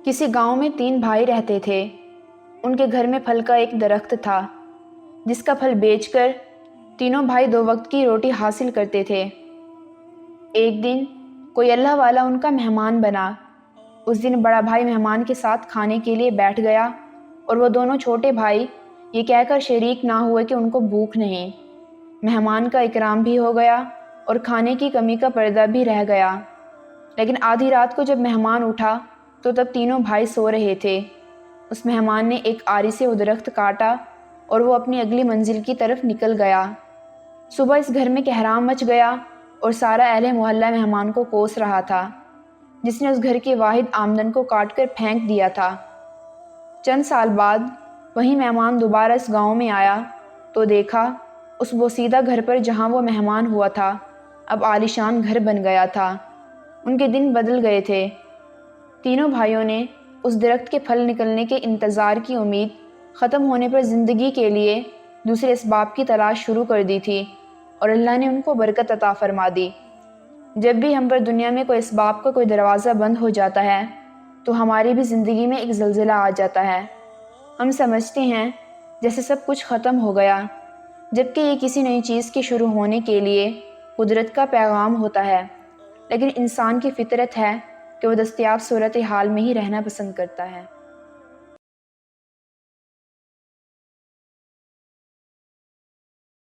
کسی گاؤں میں 3 بھائی رہتے تھے۔ ان کے گھر میں پھل کا ایک درخت تھا جس کا پھل بیچ کر تینوں بھائی 2 وقت کی روٹی حاصل کرتے تھے۔ ایک دن کوئی اللہ والا ان کا مہمان بنا۔ اس دن بڑا بھائی مہمان کے ساتھ کھانے کے لیے بیٹھ گیا اور وہ دونوں چھوٹے بھائی یہ کہہ کر شریک نہ ہوئے کہ ان کو بھوک نہیں۔ مہمان کا اکرام بھی ہو گیا اور کھانے کی کمی کا پردہ بھی رہ گیا۔ لیکن آدھی رات کو جب مہمان اٹھا تو تب تینوں بھائی سو رہے تھے۔ اس مہمان نے ایک آری سے وہ درخت کاٹا اور وہ اپنی اگلی منزل کی طرف نکل گیا۔ صبح اس گھر میں کہرام مچ گیا اور سارا اہل محلہ مہمان کو کوس رہا تھا جس نے اس گھر کی واحد آمدن کو کاٹ کر پھینک دیا تھا۔ چند سال بعد وہی مہمان دوبارہ اس گاؤں میں آیا تو دیکھا اس بوسیدہ گھر پر جہاں وہ مہمان ہوا تھا اب عالیشان گھر بن گیا تھا۔ ان کے دن بدل گئے تھے۔ تینوں بھائیوں نے اس درخت کے پھل نکلنے کے انتظار کی امید ختم ہونے پر زندگی کے لیے دوسرے اسباب کی تلاش شروع کر دی تھی اور اللہ نے ان کو برکت عطا فرما دی۔ جب بھی ہم پر دنیا میں کوئی اسباب کا کوئی دروازہ بند ہو جاتا ہے تو ہماری بھی زندگی میں ایک زلزلہ آ جاتا ہے۔ ہم سمجھتے ہیں جیسے سب کچھ ختم ہو گیا، جبکہ یہ کسی نئی چیز کے شروع ہونے کے لیے قدرت کا پیغام ہوتا ہے۔ لیکن انسان کی فطرت ہے کہ وہ دستیاب صورتحال میں ہی رہنا پسند کرتا ہے۔